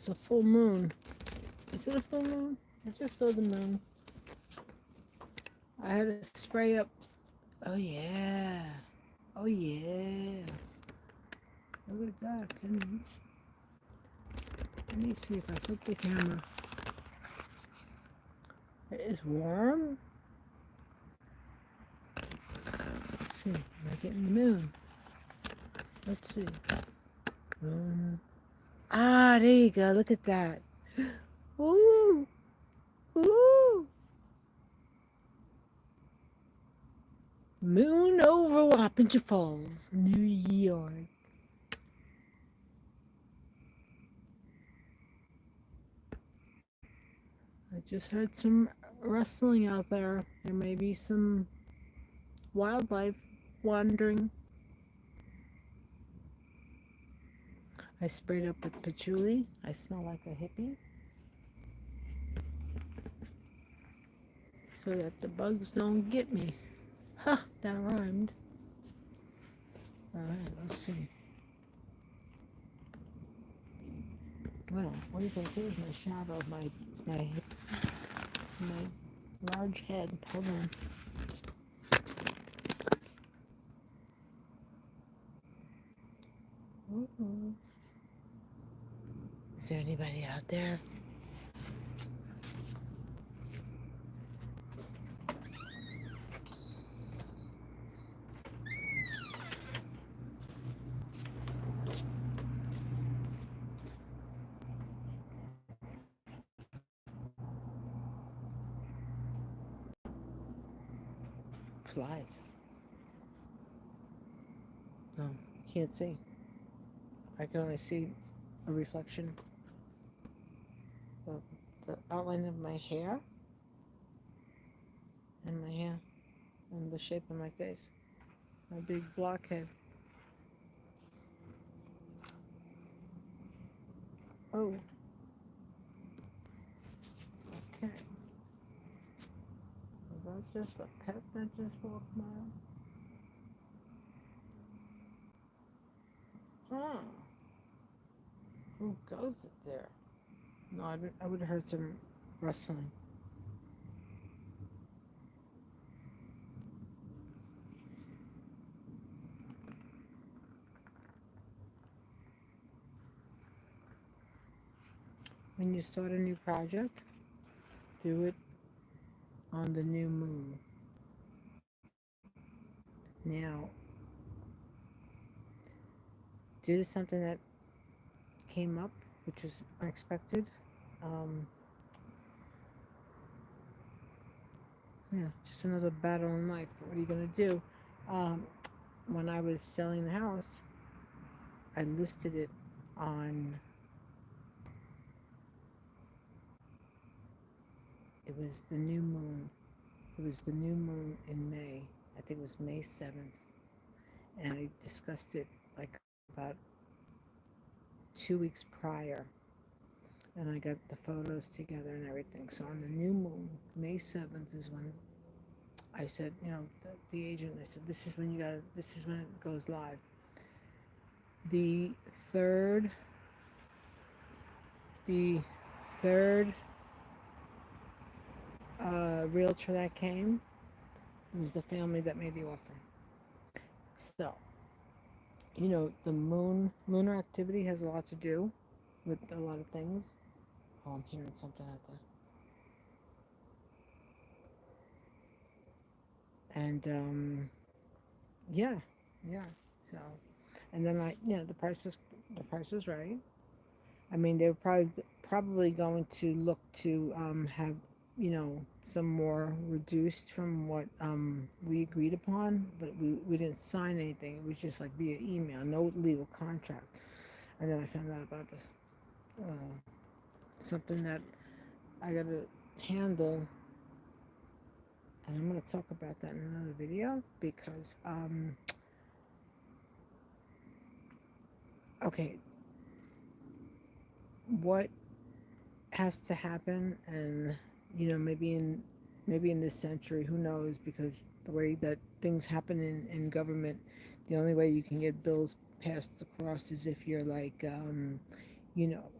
It's a full moon. Is it a full moon? I just saw the moon. I had to spray up. Oh yeah. Oh yeah. Look at that. Let me see if I flip the camera. It is warm. Let's see. Am I getting the moon? Let's see. Moon. Ah, there you go. Look at that. Ooh. Ooh. Moon over Wappinger Falls, New York. I just heard some rustling out there. There may be some wildlife wandering. I sprayed up with patchouli. I smell like a hippie. So that the bugs don't get me. Ha! That rhymed. Alright, let's see. Well, what you can see is my shadow of my large head. Hold on. Uh-oh. Is there anybody out there? Flies. No, can't see. I can only see a reflection of the outline of my hair and the shape of my face. My big blockhead. Oh, okay. Was that just a pet that just walked by? Huh. Who goes it there? No, I would have heard some rustling. When you start a new project, do it on the new moon. Now, due to something that came up, which was unexpected, um, yeah, just another battle in life. What are you gonna do? Um, when I was selling the house, I listed it on. It was the new moon. It was the new moon in May. I think it was May 7th, and I discussed it like about 2 weeks prior, and I got the photos together and everything. So on the new moon, May 7th is when I said, the agent. I said, this is when you got. This is when it goes live. The third the third realtor that came was the family that made the offer. So, the lunar activity has a lot to do with a lot of things. Oh, I'm hearing something out there. And yeah, yeah. So, and then the price was right. I mean, they were probably going to look to have some more reduced from what we agreed upon, but we didn't sign anything. It was just like via email, no legal contract. And then I found out about this, something that I got to handle, and I'm going to talk about that in another video because okay, what has to happen, and maybe in this century, who knows, because the way that things happen in government, the only way you can get bills passed across is if you're like you know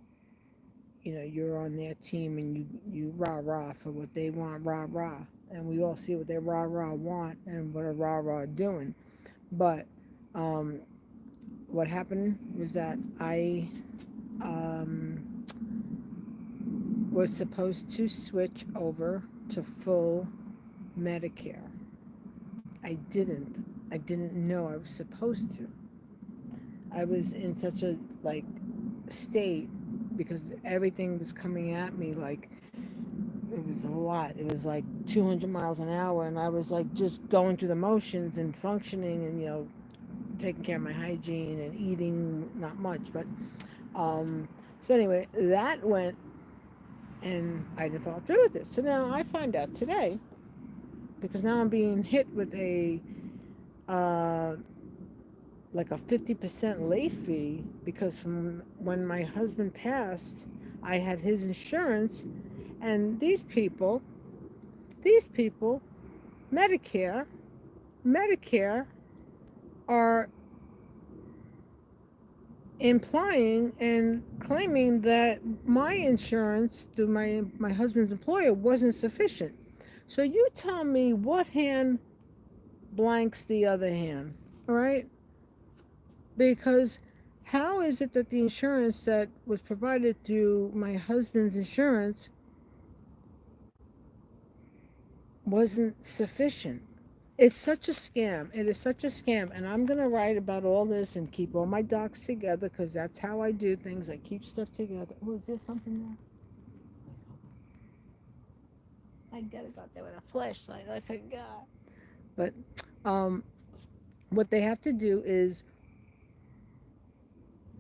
you're on their team and you rah rah for what they want, rah rah, and we all see what they rah rah want and what a rah rah doing. But um, what happened was that I um, was supposed to switch over to full Medicare. I didn't. I didn't know I was supposed to. I was in such a like state because everything was coming at me like it was a lot. It was like 200 miles an hour, and I was like just going through the motions and functioning, and taking care of my hygiene and eating not much, but so anyway, that went, and I didn't follow through with it. So now I find out today because now I'm being hit with a uh, like a 50% late fee because from when my husband passed, I had his insurance, and these people, Medicare, Medicare are implying and claiming that my insurance through my husband's employer wasn't sufficient. So you tell me what hand blanks the other hand, all right? Because how is it that the insurance that was provided through my husband's insurance wasn't sufficient? It's such a scam. It is such a scam. And I'm going to write about all this and keep all my docs together because that's how I do things. I keep stuff together. Oh, is there something there? I gotta go out there with a flashlight. I forgot. But um, what they have to do is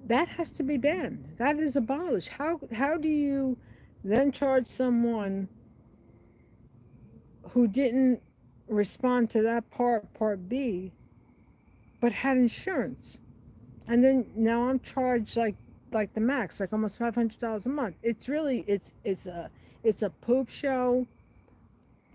that has to be banned. That is abolished. How do you then charge someone who didn't respond to that part B, but had insurance, and then now I'm charged like the max, like almost $500 a month. It's really it's a poop show,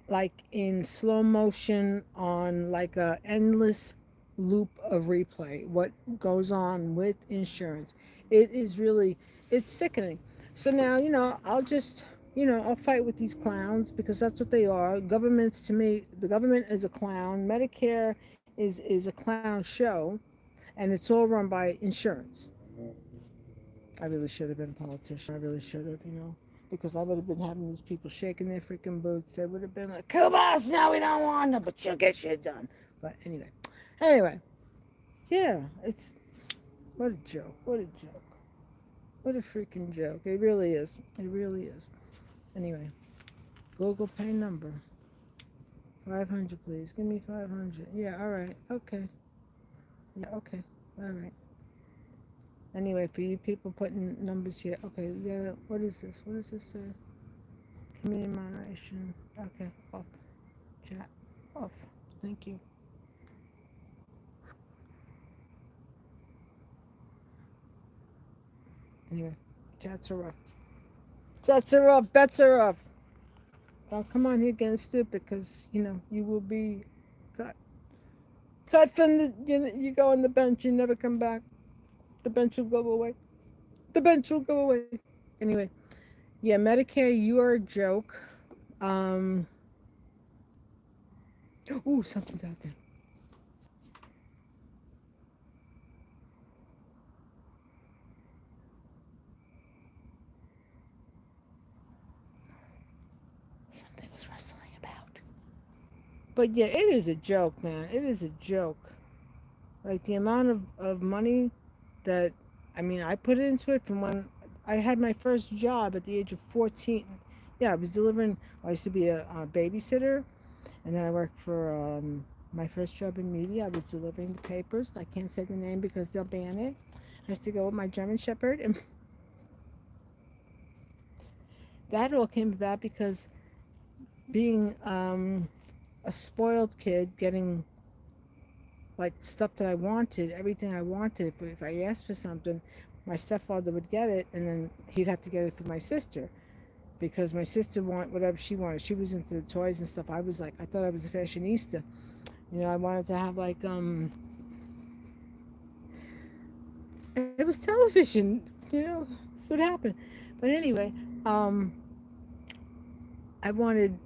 like in slow motion on like a endless loop of replay. What goes on with insurance? It is really it's sickening. So now I'll just I'll fight with these clowns because that's what they are. Governments to me, the government is a clown. Medicare is a clown show, and it's all run by insurance. I really should have been a politician. I really should have, because I would have been having these people shaking their freaking boots. They would have been like, "Kill us, no, we don't want them, but you'll get shit done." But anyway, yeah, it's what a joke. What a joke. What a freaking joke. It really is. It really is. Anyway, Google Pay number 500, please. Give me 500. Yeah, all right. Okay. Yeah, okay. All right. Anyway, for you people putting numbers here, okay, yeah, what is this? What does this say? Community moderation. Okay, off. Chat. Off. Thank you. Anyway, chats are off. Chats are off. Bets are off. Don't come on here getting stupid because, you will be cut. Cut from you go on the bench, you never come back. The bench will go away. The bench will go away. Anyway, yeah, Medicare, you are a joke. Um, ooh, something's out there. Something was rustling about. But yeah, it is a joke, man. It is a joke. Like the amount of money that, I mean, I put into it from when I had my first job at the age of 14. Yeah, I was delivering, I used to be a babysitter, and then I worked for my first job in media. I was delivering the papers. I can't say the name because they'll ban it. I used to go with my German Shepherd, and that all came about because being a spoiled kid, getting like stuff that I wanted, everything I wanted. If I asked for something, my stepfather would get it, and then he'd have to get it for my sister because my sister wanted whatever she wanted. She was into the toys and stuff. I was like, I thought I was a fashionista. I wanted to have like it was television. That's what happened. But anyway, um, I wanted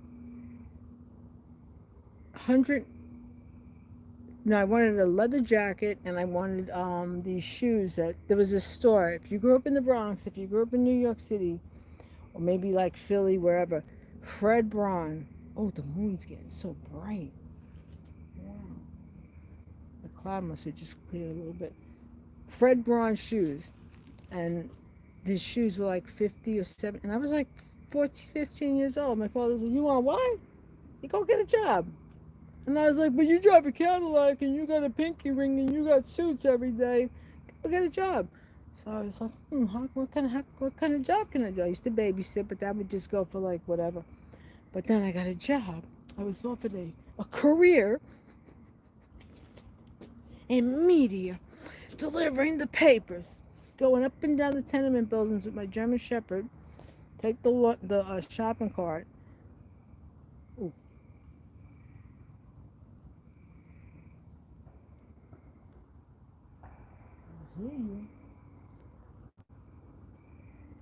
100. No, I wanted a leather jacket, and I wanted these shoes. That there was a store. If you grew up in the Bronx, if you grew up in New York City, or maybe like Philly, wherever, Fred Braun. Oh, the moon's getting so bright. Wow, the cloud must have just cleared a little bit. Fred Braun shoes, and these shoes were like 50 or 70, and I was like 14, 15 years old. My father said, "You want what? You go get a job." And I was like, "But you drive a Cadillac and you got a pinky ring and you got suits every day. Go get a job." So I was like, what kind of job can I do? I used to babysit, but that would just go for like whatever. But then I got a job. I was offered a career in media, delivering the papers, going up and down the tenement buildings with my German Shepherd, take the shopping cart. Ooh, I hear you.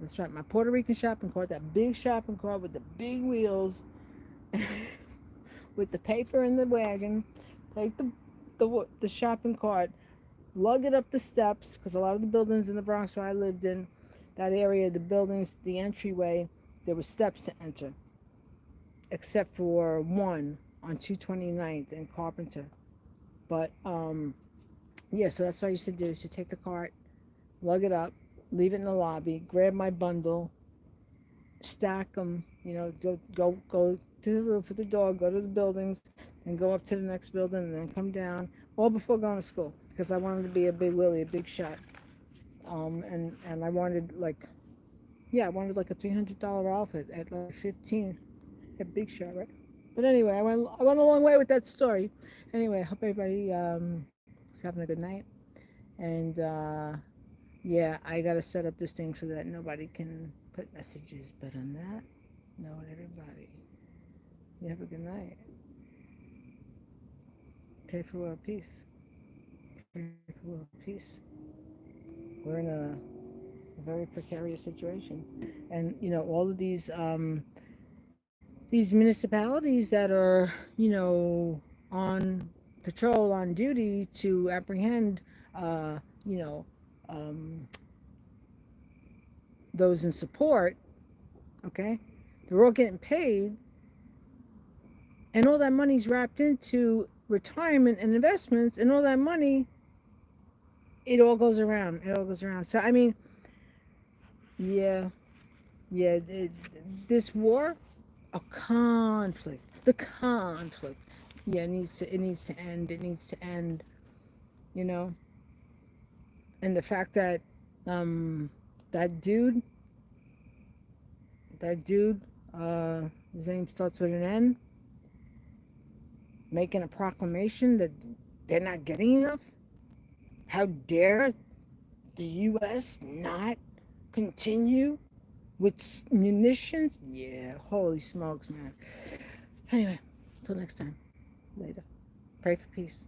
That's right, my Puerto Rican shopping cart, that big shopping cart with the big wheels, with the paper in the wagon. Take the shopping cart, lug it up the steps, because a lot of the buildings in the Bronx where I lived in, that area, the buildings, the entryway, there were steps to enter, except for one on 229th in Carpenter. But yeah, so that's what I used to do. I used to take the cart, lug it up, leave it in the lobby, grab my bundle, stack them, go to the roof of the door, go to the buildings, and go up to the next building, and then come down, all before going to school, because I wanted to be a big Willie, a big shot. And I wanted like, yeah, I wanted like a $300 outfit at like 15, a big shot, right? But anyway, I went a long way with that story. Anyway, I hope everybody is having a good night. And yeah, I got to set up this thing so that nobody can put messages. But on that note, everybody, you have a good night. Pray for world peace. Pray for world peace. We're in a very precarious situation. And, all of these municipalities that are, on patrol, on duty to apprehend, uh, you know, um, those in support, okay? They're all getting paid, and all that money's wrapped into retirement and investments, and all that money, it all goes around. It all goes around. So, I mean, yeah, yeah, this war, a conflict, the conflict, yeah, it needs to end. It needs to end, you know? And the fact that, um, that dude, that dude, his name starts with an N, making a proclamation that they're not getting enough. How dare the U.S. not continue with munitions? Yeah, holy smokes, man. Anyway, till next time. Later. Pray for peace.